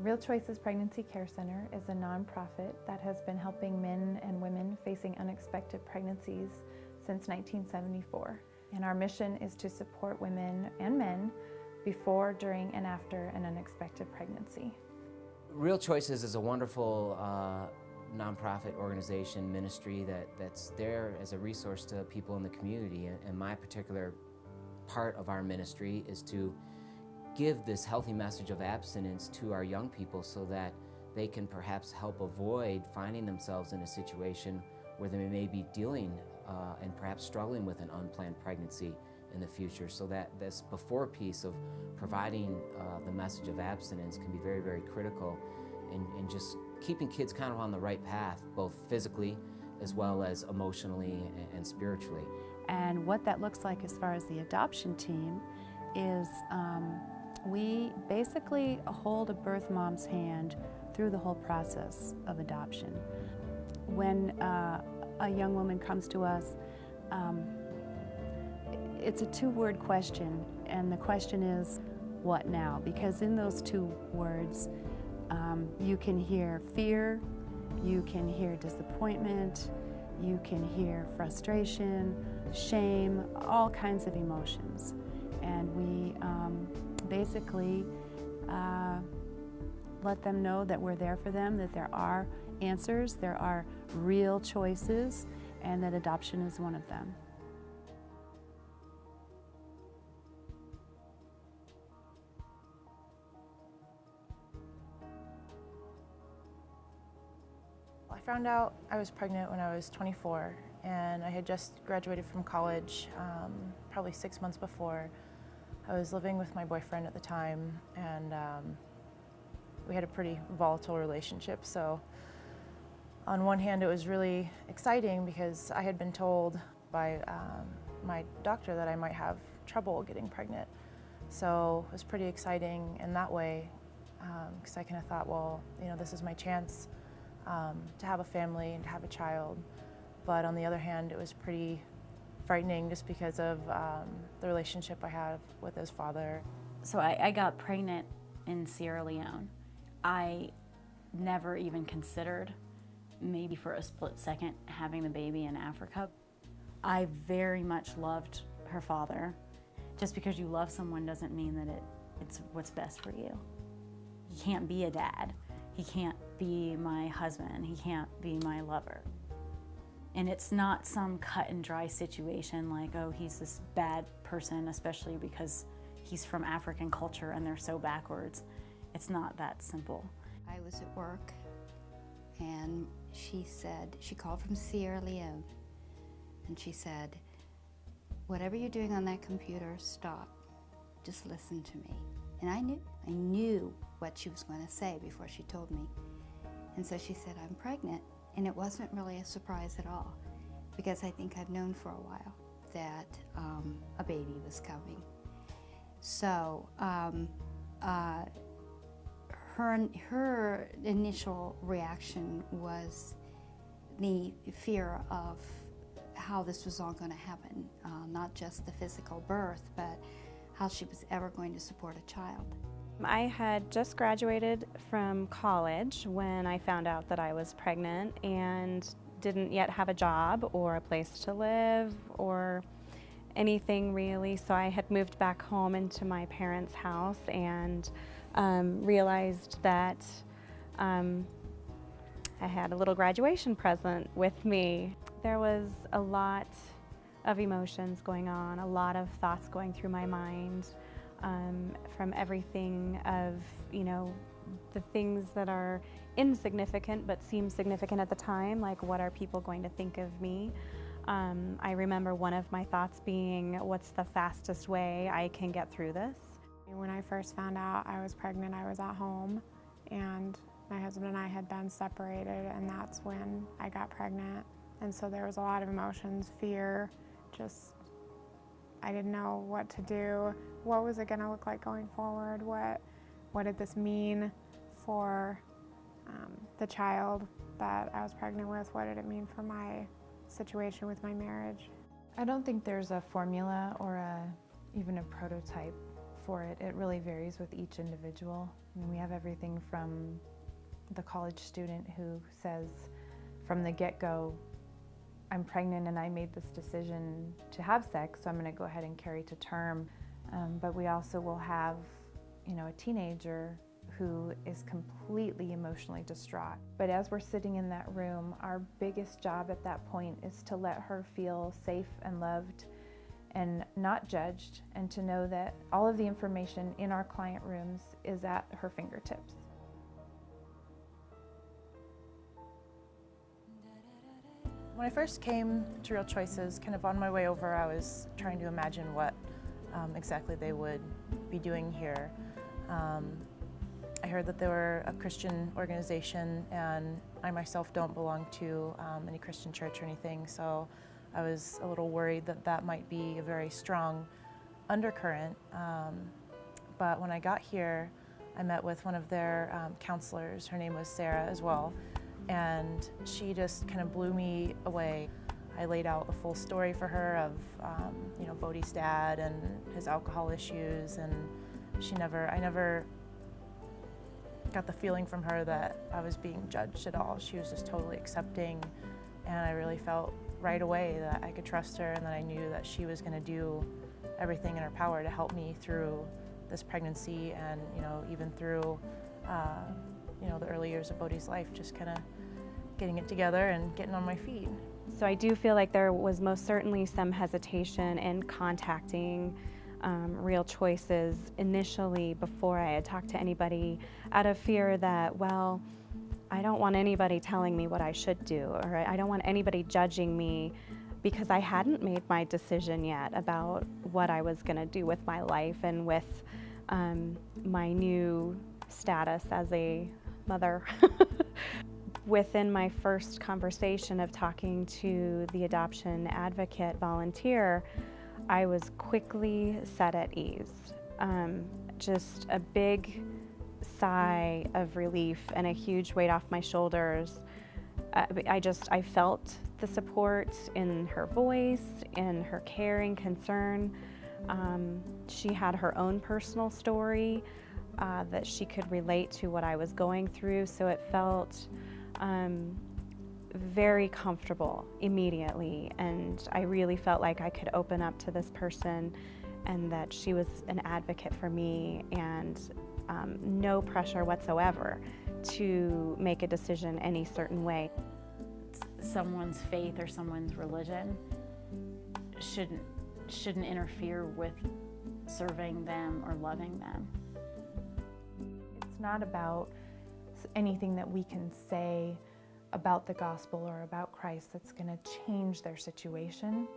Real Choices Pregnancy Care Center is a nonprofit that has been helping men and women facing unexpected pregnancies since 1974. And our mission is to support women and men before, during, and after an unexpected pregnancy. Real Choices is a wonderful nonprofit organization, ministry that's there as a resource to people in the community. And my particular part of our ministry is to give this healthy message of abstinence to our young people so that they can perhaps help avoid finding themselves in a situation where they may be dealing and perhaps struggling with an unplanned pregnancy in the future. So that this before piece of providing the message of abstinence can be very, very critical in just keeping kids kind of on the right path, both physically as well as emotionally and spiritually. And what that looks like as far as the adoption team is we basically hold a birth mom's hand through the whole process of adoption. When a young woman comes to us, it's a two-word question, and the question is, what now? Because in those two words, you can hear fear, you can hear disappointment, you can hear frustration, shame, all kinds of emotions. And we basically let them know that we're there for them, that there are answers, there are real choices, and that adoption is one of them. I found out I was pregnant when I was 24, and I had just graduated from college probably 6 months before. I was living with my boyfriend at the time, and we had a pretty volatile relationship. So on one hand, it was really exciting because I had been told by my doctor that I might have trouble getting pregnant. So it was pretty exciting in that way, because I kind of thought, well, you know, this is my chance to have a family and to have a child. But on the other hand, it was pretty frightening just because of the relationship I have with his father. So I got pregnant in Sierra Leone. I never even considered, maybe for a split second, having the baby in Africa. I very much loved her father. Just because you love someone doesn't mean that it's what's best for you. He can't be a dad. He can't be my husband. He can't be my lover. And it's not some cut and dry situation like, oh, he's this bad person, especially because he's from African culture and they're so backwards. It's not that simple. I was at work, and she called from Sierra Leone, and she said, whatever you're doing on that computer, stop. Just listen to me. And I knew what she was going to say before she told me. And so she said, I'm pregnant. And it wasn't really a surprise at all, because I think I've known for a while that a baby was coming. So her initial reaction was the fear of how this was all going to happen, not just the physical birth, but how she was ever going to support a child. I had just graduated from college when I found out that I was pregnant and didn't yet have a job or a place to live or anything really. So I had moved back home into my parents' house and realized that I had a little graduation present with me. There was a lot of emotions going on, a lot of thoughts going through my mind. From everything of, you know, the things that are insignificant but seem significant at the time, like what are people going to think of me? I remember one of my thoughts being, what's the fastest way I can get through this? When I first found out I was pregnant, I was at home, and my husband and I had been separated, and that's when I got pregnant. And so there was a lot of emotions, fear, just I didn't know what to do. What was it going to look like going forward? What did this mean for the child that I was pregnant with? What did it mean for my situation with my marriage? I don't think there's a formula or even a prototype for it. It really varies with each individual. I mean, we have everything from the college student who says from the get-go, I'm pregnant and I made this decision to have sex, so I'm going to go ahead and carry to term. But we also will have, a teenager who is completely emotionally distraught. But as we're sitting in that room, our biggest job at that point is to let her feel safe and loved and not judged, and to know that all of the information in our client rooms is at her fingertips. When I first came to Real Choices, kind of on my way over, I was trying to imagine what exactly they would be doing here. I heard that they were a Christian organization, and I myself don't belong to any Christian church or anything, so I was a little worried that that might be a very strong undercurrent. But when I got here, I met with one of their counselors. Her name was Sarah as well, and she just kind of blew me away. I laid out a full story for her of Bodhi's dad and his alcohol issues, and I never got the feeling from her that I was being judged at all. She was just totally accepting, and I really felt right away that I could trust her, and that I knew that she was going to do everything in her power to help me through this pregnancy, and even through the early years of Bodhi's life, just kind of getting it together and getting on my feet. So I do feel like there was most certainly some hesitation in contacting Real Choices initially before I had talked to anybody, out of fear that, well, I don't want anybody telling me what I should do, or I don't want anybody judging me, because I hadn't made my decision yet about what I was going to do with my life and with my new status as a mother. Within my first conversation of talking to the adoption advocate volunteer, I was quickly set at ease. Just a big sigh of relief and a huge weight off my shoulders. I felt the support in her voice, in her caring concern. She had her own personal story that she could relate to what I was going through, so it felt very comfortable immediately, and I really felt like I could open up to this person and that she was an advocate for me, and no pressure whatsoever to make a decision any certain way. Someone's faith or someone's religion shouldn't interfere with serving them or loving them. It's not about anything that we can say about the gospel or about Christ that's going to change their situation,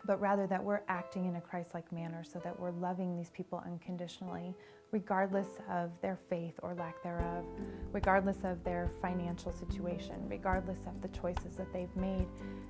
but rather that we're acting in a Christ-like manner so that we're loving these people unconditionally, regardless of their faith or lack thereof, regardless of their financial situation, regardless of the choices that they've made.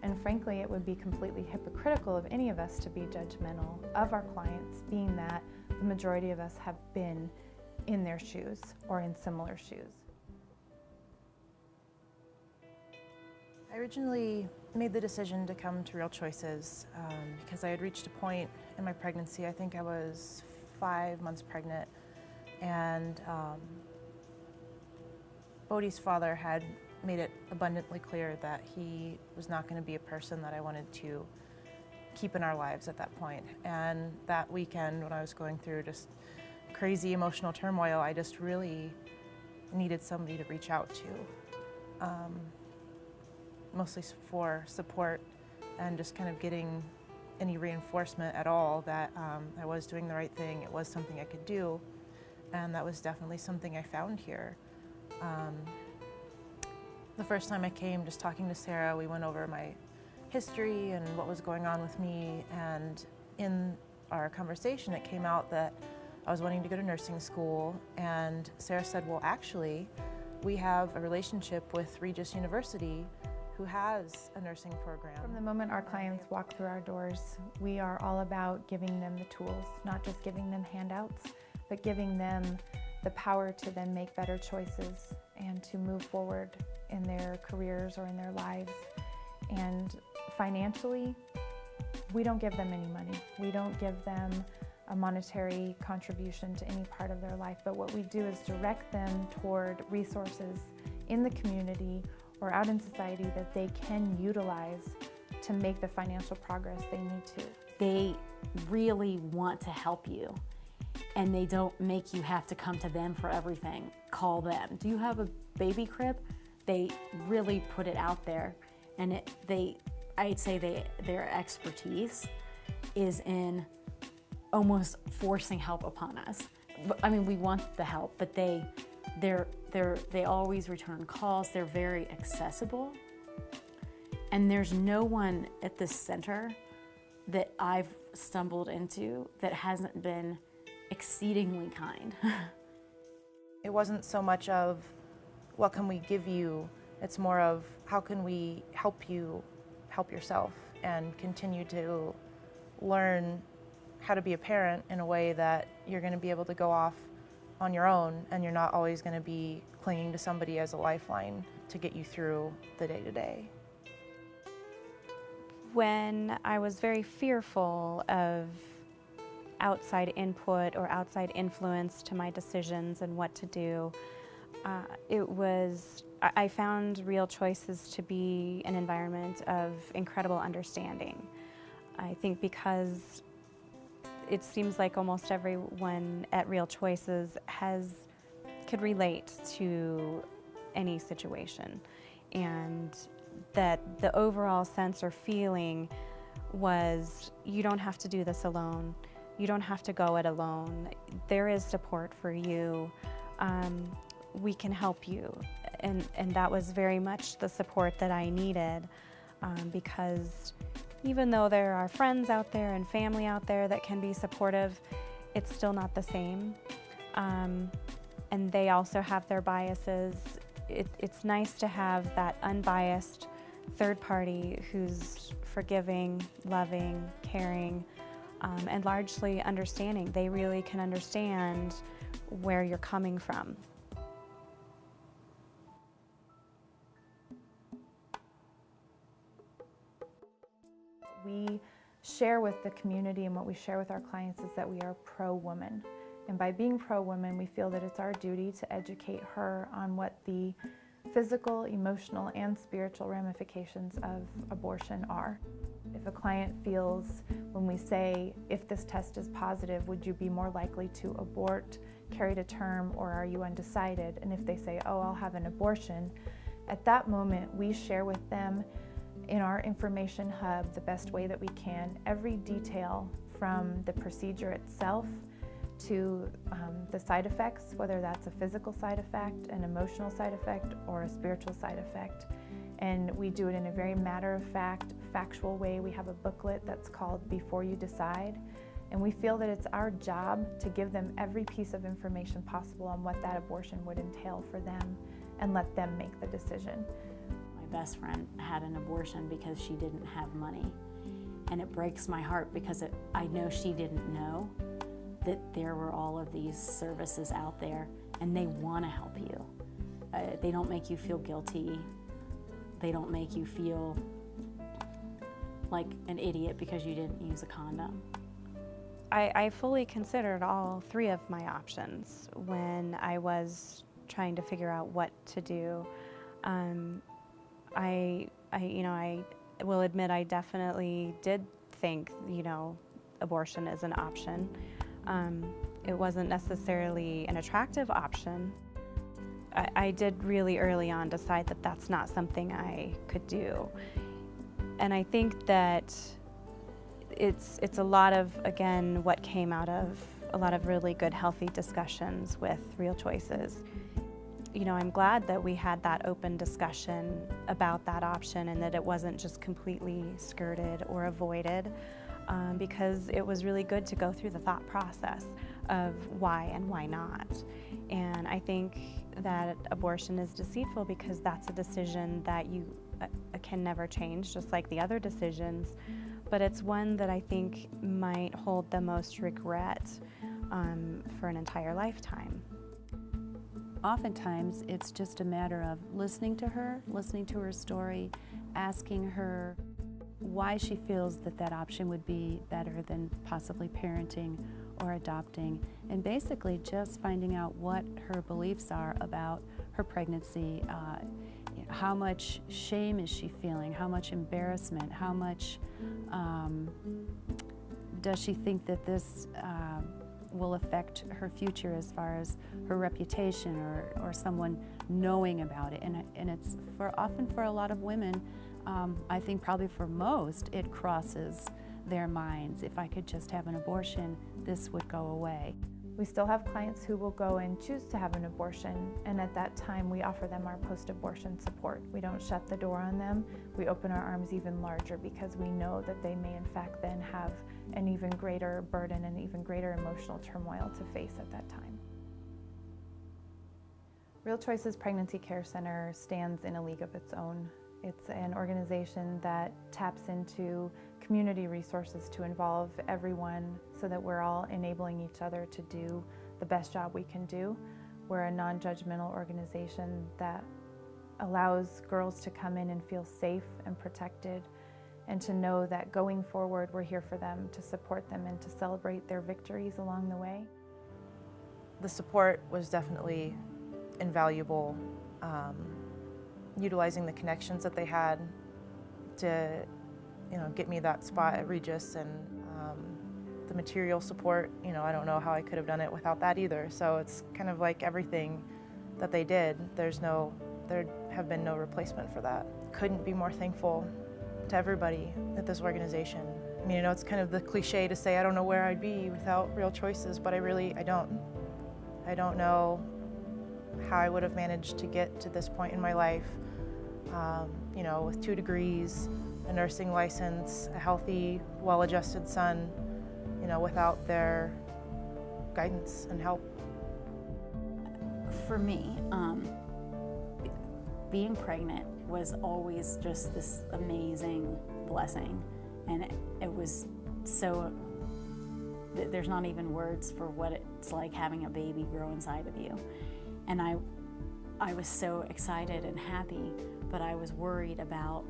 And frankly, it would be completely hypocritical of any of us to be judgmental of our clients, being that the majority of us have been in their shoes or in similar shoes. I originally made the decision to come to Real Choices because I had reached a point in my pregnancy. I think I was 5 months pregnant, and Bodhi's father had made it abundantly clear that he was not going to be a person that I wanted to keep in our lives at that point. And that weekend, when I was going through just crazy emotional turmoil, I just really needed somebody to reach out to. Mostly for support and just kind of getting any reinforcement at all that I was doing the right thing, it was something I could do, and that was definitely something I found here. The first time I came, just talking to Sarah, we went over my history and what was going on with me, and in our conversation it came out that I was wanting to go to nursing school, and Sarah said, well, actually, we have a relationship with Regis University who has a nursing program. From the moment our clients walk through our doors, we are all about giving them the tools, not just giving them handouts, but giving them the power to then make better choices and to move forward in their careers or in their lives. And financially, we don't give them any money. We don't give them a monetary contribution to any part of their life, but what we do is direct them toward resources in the community or out in society that they can utilize to make the financial progress they need to. They really want to help you, and they don't make you have to come to them for everything. Call them. Do you have a baby crib? They really put it out there, and I'd say their expertise is in almost forcing help upon us. I mean, we want the help, but they always return calls. They're very accessible, and there's no one at the center that I've stumbled into that hasn't been exceedingly kind. It wasn't so much of what can we give you, it's more of how can we help you help yourself and continue to learn how to be a parent in a way that you're going to be able to go off on your own, and you're not always going to be clinging to somebody as a lifeline to get you through the day-to-day. When I was very fearful of outside input or outside influence to my decisions and what to do, I found Real Choices to be an environment of incredible understanding. I think because it seems like almost everyone at Real Choices could relate to any situation, and that the overall sense or feeling was, you don't have to do this alone. You don't have to go it alone. There is support for you. We can help you. And that was very much the support that I needed, because even though there are friends out there and family out there that can be supportive, it's still not the same. And they also have their biases. It's nice to have that unbiased third party who's forgiving, loving, caring, and largely understanding. They really can understand where you're coming from. We share with the community, and what we share with our clients is that we are pro-woman. And by being pro-woman, we feel that it's our duty to educate her on what the physical, emotional, and spiritual ramifications of abortion are. If a client feels, when we say, if this test is positive, would you be more likely to abort, carry to term, or are you undecided? And if they say, oh, I'll have an abortion, at that moment, we share with them in our information hub the best way that we can every detail from the procedure itself to the side effects, whether that's a physical side effect, an emotional side effect, or a spiritual side effect. And we do it in a very matter-of-fact, factual way. We have a booklet that's called Before You Decide, and we feel that it's our job to give them every piece of information possible on what that abortion would entail for them and let them make the decision. My best friend had an abortion because she didn't have money, and it breaks my heart because I know she didn't know that there were all of these services out there, and they want to help you. They don't make you feel guilty. They don't make you feel like an idiot because you didn't use a condom. I fully considered all three of my options when I was trying to figure out what to do. I will admit I definitely did think, abortion is an option. It wasn't necessarily an attractive option. I did really early on decide that that's not something I could do. And I think that it's a lot of, again, what came out of a lot of really good, healthy discussions with Real Choices. I'm glad that we had that open discussion about that option and that it wasn't just completely skirted or avoided, because it was really good to go through the thought process of why and why not. And I think that abortion is deceitful because that's a decision that you can never change, just like the other decisions, but it's one that I think might hold the most regret for an entire lifetime. Oftentimes, it's just a matter of listening to her story, asking her why she feels that option would be better than possibly parenting, or adopting, and basically just finding out what her beliefs are about her pregnancy. How much shame is she feeling? How much embarrassment? How much does she think that this will affect her future as far as her reputation or someone knowing about it? And it's often for a lot of women, I think probably for most, it crosses their minds. If I could just have an abortion, this would go away. We still have clients who will go and choose to have an abortion, and at that time we offer them our post-abortion support. We don't shut the door on them. We open our arms even larger because we know that they may in fact then have an even greater burden and even greater emotional turmoil to face at that time. Real Choices Pregnancy Care Center stands in a league of its own. It's an organization that taps into community resources to involve everyone so that we're all enabling each other to do the best job we can do. We're a non-judgmental organization that allows girls to come in and feel safe and protected, and to know that going forward we're here for them, to support them and to celebrate their victories along the way. The support was definitely invaluable. Utilizing the connections that they had to, get me that spot at Regis, and the material support, I don't know how I could have done it without that either. So it's kind of like everything that they did, there have been no replacement for that. Couldn't be more thankful to everybody at this organization. I mean, it's kind of the cliche to say I don't know where I'd be without Real Choices, but I don't. I don't know how I would have managed to get to this point in my life, with 2 degrees, a nursing license, a healthy, well-adjusted son, without their guidance and help. For me, being pregnant was always just this amazing blessing, and it was so, there's not even words for what it's like having a baby grow inside of you. And I was so excited and happy, but I was worried about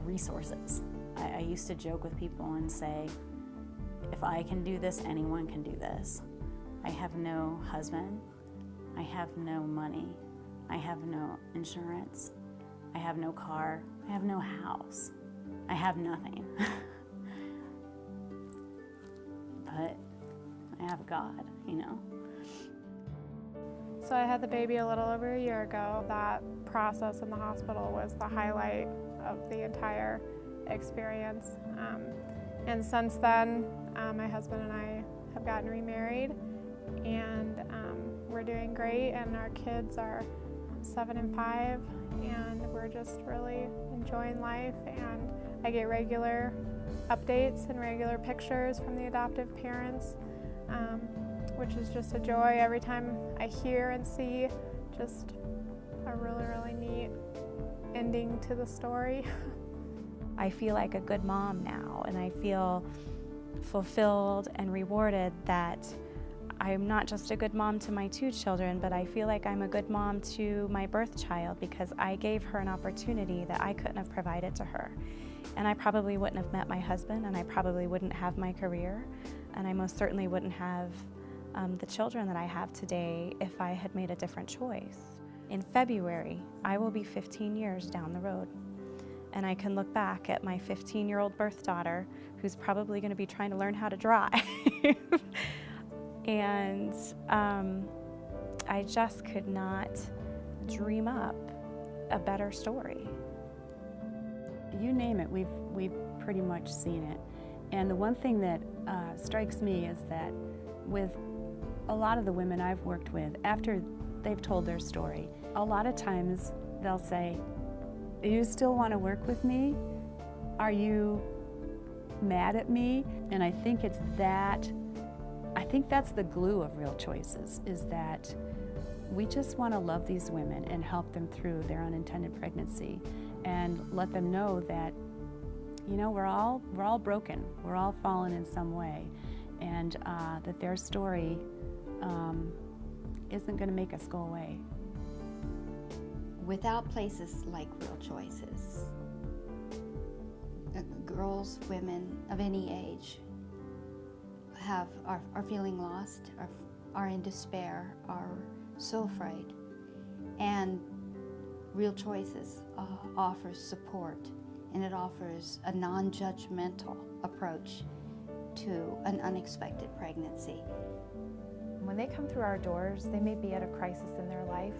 resources. I used to joke with people and say, if I can do this, anyone can do this. I have no husband, I have no money, I have no insurance, I have no car, I have no house, I have nothing. But I have God, So I had the baby a little over a year ago. That process in the hospital was the highlight of the entire experience. And since then, my husband and I have gotten remarried, and we're doing great, and our kids are 7 and 5, and we're just really enjoying life. And I get regular updates and regular pictures from the adoptive parents, which is just a joy every time I hear and see just a really, really neat ending to the story. I feel like a good mom now, and I feel fulfilled and rewarded that I'm not just a good mom to my 2 children, but I feel like I'm a good mom to my birth child because I gave her an opportunity that I couldn't have provided to her. And I probably wouldn't have met my husband, and I probably wouldn't have my career, and I most certainly wouldn't have the children that I have today if I had made a different choice. In February, I will be 15 years down the road. And I can look back at my 15-year-old birth daughter who's probably going to be trying to learn how to drive. And I just could not dream up a better story. You name it, we've pretty much seen it. And the one thing that strikes me is that with a lot of the women I've worked with, after they've told their story, a lot of times they'll say, "You still want to work with me? Are you mad at me?" And I think that's the glue of Real Choices, is that we just want to love these women and help them through their unintended pregnancy and let them know that, we're all broken, we're all fallen in some way, and that their story isn't going to make us go away. Without places like Real Choices, girls, women of any age are feeling lost, are in despair, are so afraid. And Real Choices offers support, and it offers a non-judgmental approach to an unexpected pregnancy. When they come through our doors, they may be at a crisis in their life,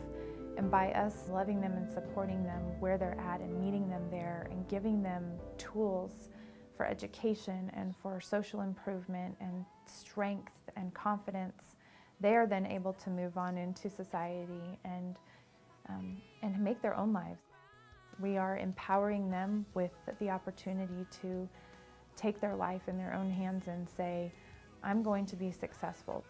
and by us loving them and supporting them where they're at and meeting them there and giving them tools for education and for social improvement and strength and confidence, they are then able to move on into society and make their own lives. We are empowering them with the opportunity to take their life in their own hands and say, I'm going to be successful.